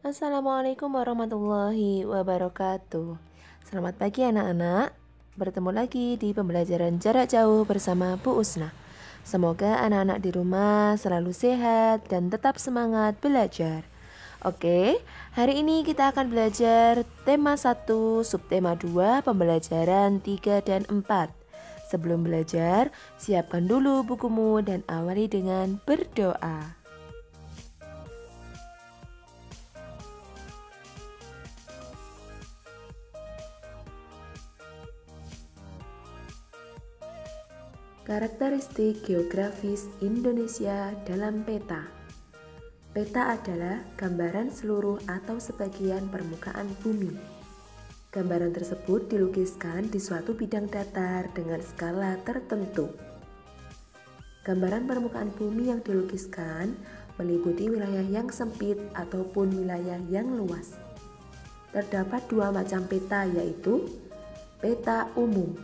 Assalamualaikum warahmatullahi wabarakatuh. Selamat pagi anak-anak. Bertemu lagi di pembelajaran jarak jauh bersama Bu Usna. Semoga anak-anak di rumah selalu sehat dan tetap semangat belajar. Oke, hari ini kita akan belajar tema 1, subtema 2, pembelajaran 3 dan 4. Sebelum belajar, siapkan dulu bukumu dan awali dengan berdoa. Karakteristik geografis Indonesia dalam peta. Peta adalah gambaran seluruh atau sebagian permukaan bumi. Gambaran tersebut dilukiskan di suatu bidang datar dengan skala tertentu. Gambaran permukaan bumi yang dilukiskan meliputi wilayah yang sempit ataupun wilayah yang luas. Terdapat dua macam peta, yaitu peta umum.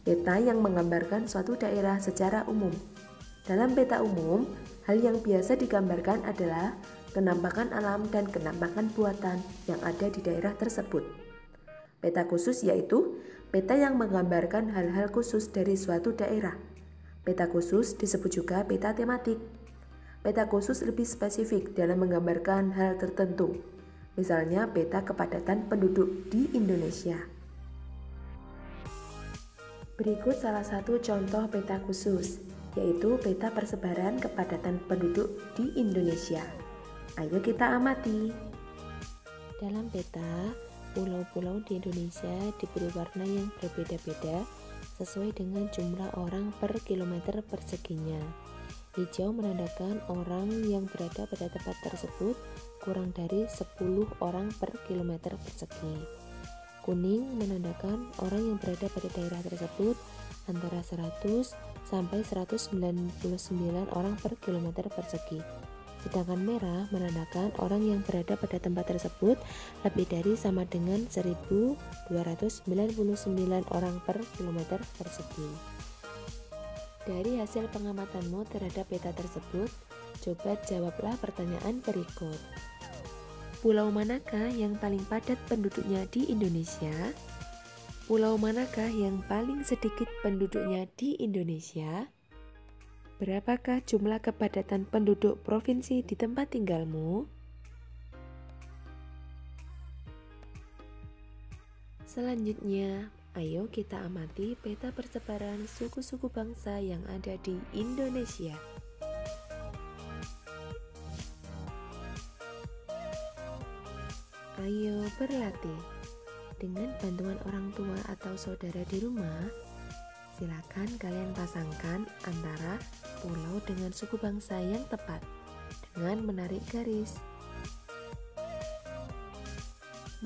Peta yang menggambarkan suatu daerah secara umum. Dalam peta umum, hal yang biasa digambarkan adalah penampakan alam dan penampakan buatan yang ada di daerah tersebut. Peta khusus yaitu peta yang menggambarkan hal-hal khusus dari suatu daerah. Peta khusus disebut juga peta tematik. Peta khusus lebih spesifik dalam menggambarkan hal tertentu. Misalnya peta kepadatan penduduk di Indonesia. Berikut salah satu contoh peta khusus, yaitu peta persebaran kepadatan penduduk di Indonesia. Ayo kita amati. Dalam peta, pulau-pulau di Indonesia diberi warna yang berbeda-beda sesuai dengan jumlah orang per kilometer perseginya. Hijau menandakan orang yang berada pada tempat tersebut kurang dari 10 orang per kilometer persegi. Kuning menandakan orang yang berada pada daerah tersebut antara 100 sampai 199 orang per kilometer persegi. Sedangkan merah menandakan orang yang berada pada tempat tersebut lebih dari sama dengan 1299 orang per kilometer persegi. Dari hasil pengamatanmu terhadap peta tersebut, coba jawablah pertanyaan berikut. Pulau manakah yang paling padat penduduknya di Indonesia? Pulau manakah yang paling sedikit penduduknya di Indonesia? Berapakah jumlah kepadatan penduduk provinsi di tempat tinggalmu? Selanjutnya, ayo kita amati peta persebaran suku-suku bangsa yang ada di Indonesia. Ayo berlatih. Dengan bantuan orang tua atau saudara di rumah, silakan kalian pasangkan antara pulau dengan suku bangsa yang tepat dengan menarik garis.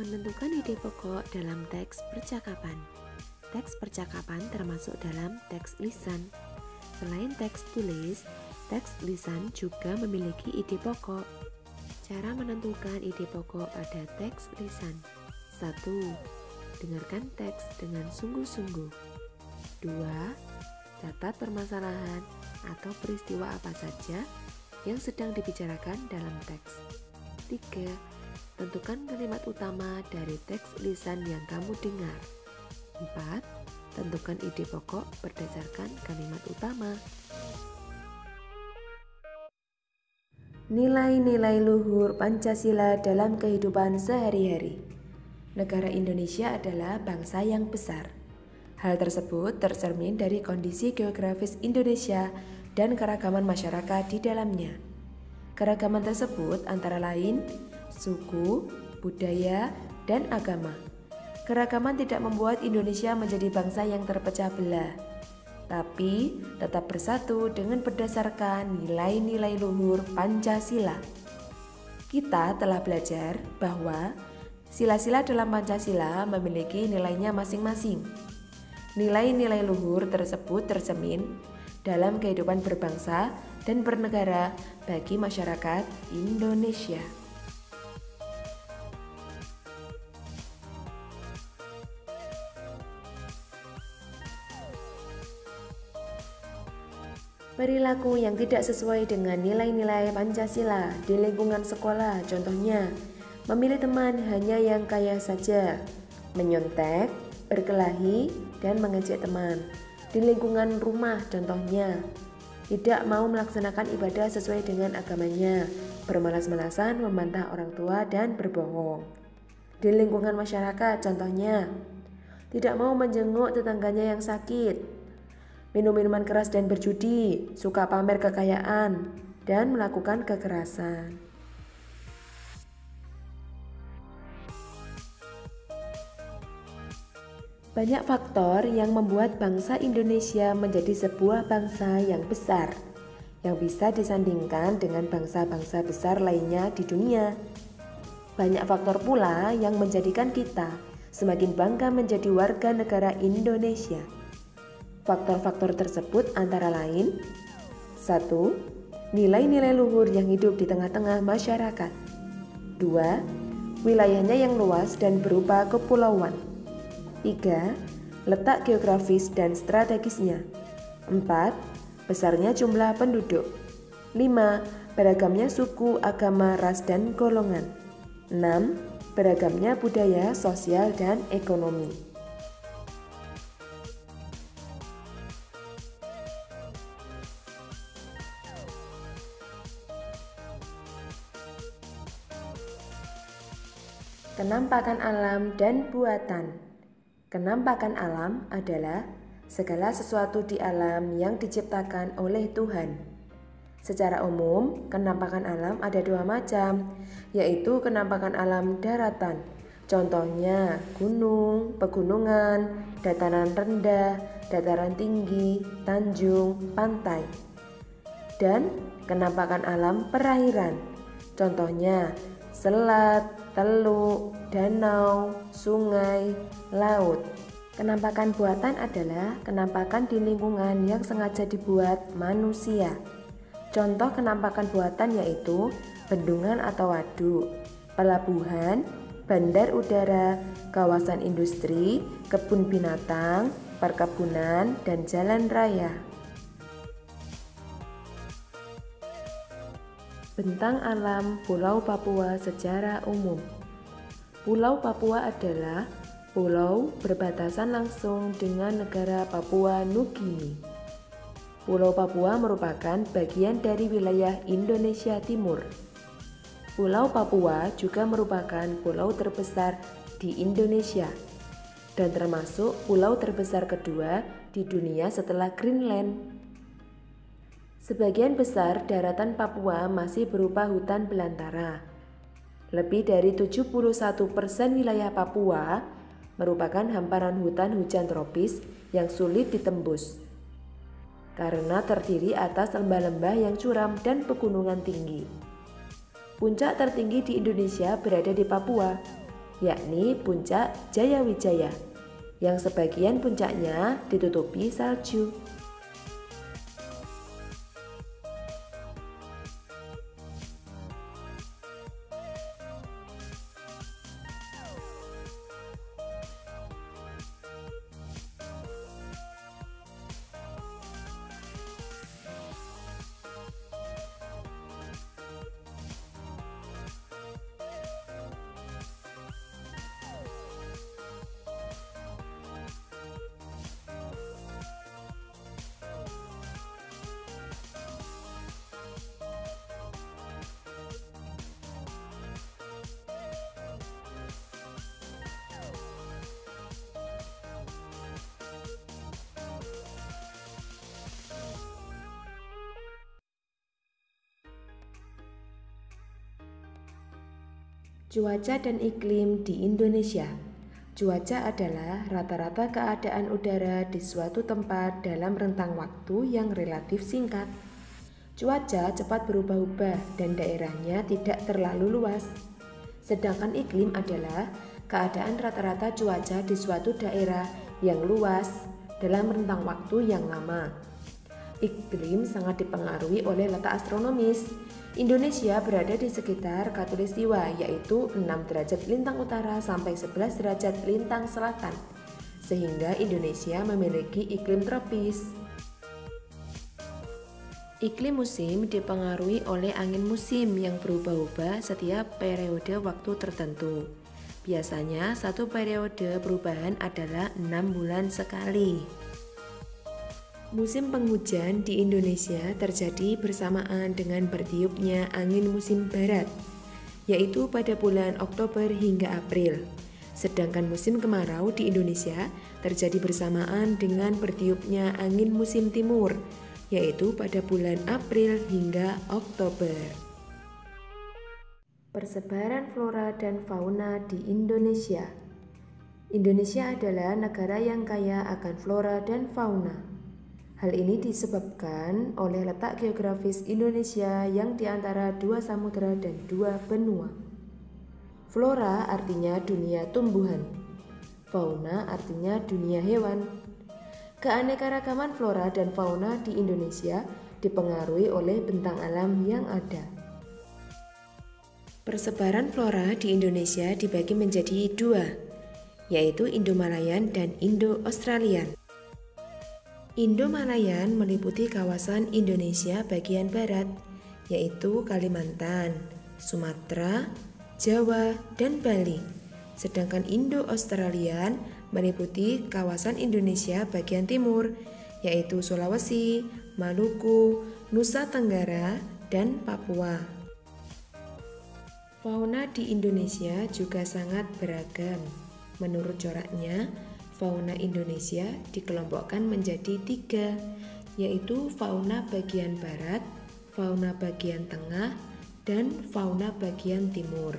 Menentukan ide pokok dalam teks percakapan. Teks percakapan termasuk dalam teks lisan. Selain teks tulis, teks lisan juga memiliki ide pokok. Cara menentukan ide pokok pada teks lisan. 1. Dengarkan teks dengan sungguh-sungguh. 2. Catat permasalahan atau peristiwa apa saja yang sedang dibicarakan dalam teks. 3. Tentukan kalimat utama dari teks lisan yang kamu dengar. 4. Tentukan ide pokok berdasarkan kalimat utama. Nilai-nilai luhur Pancasila dalam kehidupan sehari-hari. Negara Indonesia adalah bangsa yang besar. Hal tersebut tercermin dari kondisi geografis Indonesia dan keragaman masyarakat di dalamnya. Keragaman tersebut antara lain suku, budaya, dan agama. Keragaman tidak membuat Indonesia menjadi bangsa yang terpecah belah, tapi tetap bersatu dengan berdasarkan nilai-nilai luhur Pancasila. Kita telah belajar bahwa sila-sila dalam Pancasila memiliki nilainya masing-masing. Nilai-nilai luhur tersebut tercermin dalam kehidupan berbangsa dan bernegara bagi masyarakat Indonesia. Perilaku yang tidak sesuai dengan nilai-nilai Pancasila di lingkungan sekolah, contohnya Memilih teman hanya yang kaya saja, menyontek, berkelahi, dan mengejek teman. Di lingkungan rumah contohnya, tidak mau melaksanakan ibadah sesuai dengan agamanya, bermalas-malasan, membantah orang tua, dan berbohong. Di lingkungan masyarakat contohnya, tidak mau menjenguk tetangganya yang sakit, minum minuman keras dan berjudi, suka pamer kekayaan, dan melakukan kekerasan. Banyak faktor yang membuat bangsa Indonesia menjadi sebuah bangsa yang besar, yang bisa disandingkan dengan bangsa-bangsa besar lainnya di dunia. Banyak faktor pula yang menjadikan kita semakin bangga menjadi warga negara Indonesia. Faktor-faktor tersebut antara lain: 1. Nilai-nilai luhur yang hidup di tengah-tengah masyarakat. 2. Wilayahnya yang luas dan berupa kepulauan. 3. Letak geografis dan strategisnya. 4. Besarnya jumlah penduduk. 5. Beragamnya suku, agama, ras, dan golongan. 6. Beragamnya budaya, sosial, dan ekonomi. Kenampakan alam dan buatan. Kenampakan alam adalah segala sesuatu di alam yang diciptakan oleh Tuhan. Secara umum, kenampakan alam ada dua macam, yaitu kenampakan alam daratan. Contohnya gunung, pegunungan, dataran rendah, dataran tinggi, tanjung, pantai. Dan kenampakan alam perairan. Contohnya selat, teluk, danau, sungai, laut. Kenampakan buatan adalah kenampakan di lingkungan yang sengaja dibuat manusia. Contoh kenampakan buatan yaitu bendungan atau waduk, pelabuhan, bandar udara, kawasan industri, kebun binatang, perkebunan, dan jalan raya. Bentang alam Pulau Papua secara umum. Pulau Papua adalah pulau berbatasan langsung dengan negara Papua Nugini. Pulau Papua merupakan bagian dari wilayah Indonesia Timur. Pulau Papua juga merupakan pulau terbesar di Indonesia dan termasuk pulau terbesar kedua di dunia setelah Greenland. Sebagian besar daratan Papua masih berupa hutan belantara. Lebih dari 71% wilayah Papua merupakan hamparan hutan hujan tropis yang sulit ditembus karena terdiri atas lembah-lembah yang curam dan pegunungan tinggi. Puncak tertinggi di Indonesia berada di Papua, yakni Puncak Jayawijaya, yang sebagian puncaknya ditutupi salju. Cuaca dan iklim di Indonesia. Cuaca adalah rata-rata keadaan udara di suatu tempat dalam rentang waktu yang relatif singkat. Cuaca cepat berubah-ubah dan daerahnya tidak terlalu luas. Sedangkan iklim adalah keadaan rata-rata cuaca di suatu daerah yang luas dalam rentang waktu yang lama. Iklim sangat dipengaruhi oleh letak astronomis. Indonesia berada di sekitar khatulistiwa, yaitu 6 derajat lintang utara sampai 11 derajat lintang selatan, sehingga Indonesia memiliki iklim tropis. Iklim musim dipengaruhi oleh angin musim yang berubah-ubah setiap periode waktu tertentu. Biasanya satu periode perubahan adalah 6 bulan sekali. Musim penghujan di Indonesia terjadi bersamaan dengan bertiupnya angin musim barat, yaitu pada bulan Oktober hingga April. Sedangkan musim kemarau di Indonesia terjadi bersamaan dengan bertiupnya angin musim timur, yaitu pada bulan April hingga Oktober. Persebaran flora dan fauna di Indonesia. Indonesia adalah negara yang kaya akan flora dan fauna. Hal ini disebabkan oleh letak geografis Indonesia yang di antara 2 samudera dan 2 benua. Flora artinya dunia tumbuhan, fauna artinya dunia hewan. Keanekaragaman flora dan fauna di Indonesia dipengaruhi oleh bentang alam yang ada. Persebaran flora di Indonesia dibagi menjadi 2, yaitu Indo-Malayan dan Indo-Australian. Indo-Malayan meliputi kawasan Indonesia bagian barat, yaitu Kalimantan, Sumatera, Jawa, dan Bali. Sedangkan Indo-Australian meliputi kawasan Indonesia bagian timur, yaitu Sulawesi, Maluku, Nusa Tenggara, dan Papua. Fauna di Indonesia juga sangat beragam. Menurut coraknya, fauna Indonesia dikelompokkan menjadi 3, yaitu fauna bagian barat, fauna bagian tengah, dan fauna bagian timur.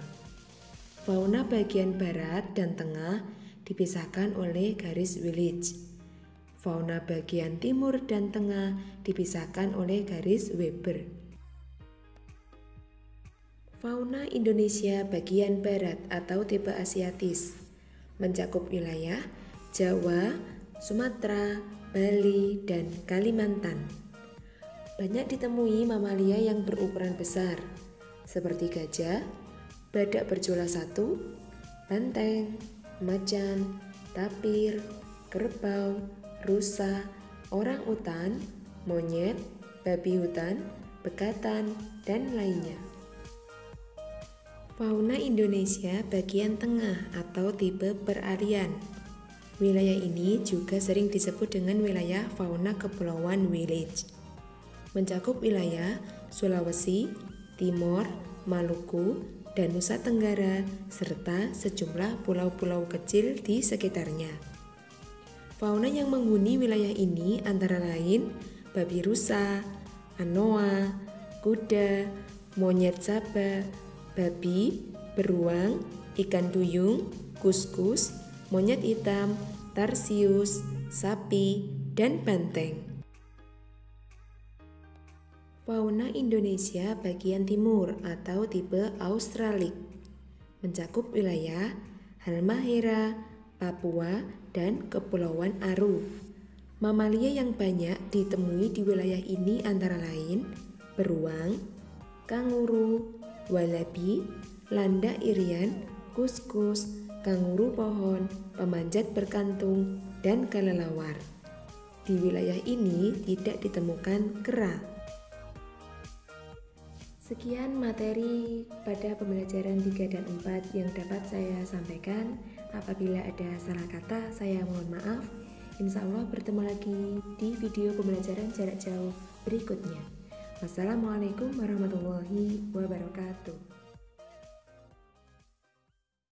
Fauna bagian barat dan tengah dipisahkan oleh garis Willige. Fauna bagian timur dan tengah dipisahkan oleh garis Weber. Fauna Indonesia bagian barat atau tipe Asiatis mencakup wilayah Jawa, Sumatera, Bali, dan Kalimantan. Banyak ditemui mamalia yang berukuran besar, seperti gajah, badak berjula 1, banteng, macan, tapir, kerbau, rusa, orang utan, monyet, babi hutan, bekatan, dan lainnya. Fauna Indonesia bagian tengah atau tipe perarian. Wilayah ini juga sering disebut dengan wilayah fauna Kepulauan Willige. Mencakup wilayah Sulawesi, Timor, Maluku, dan Nusa Tenggara, serta sejumlah pulau-pulau kecil di sekitarnya. Fauna yang menghuni wilayah ini antara lain babi rusa, anoa, kuda, monyet saba, babi, beruang, ikan duyung, kuskus, monyet hitam, tarsius, sapi, dan banteng. Fauna Indonesia bagian timur atau tipe Australik mencakup wilayah Halmahera, Papua, dan Kepulauan Aru. Mamalia yang banyak ditemui di wilayah ini antara lain beruang, kanguru, walabi, landak irian, kuskus, kanguru pohon, pemanjat berkantung, dan kelelawar. Di wilayah ini tidak ditemukan kera. Sekian materi pada pembelajaran 3 dan 4 yang dapat saya sampaikan. Apabila ada salah kata, saya mohon maaf. Insya Allah bertemu lagi di video pembelajaran jarak jauh berikutnya. Wassalamualaikum warahmatullahi wabarakatuh.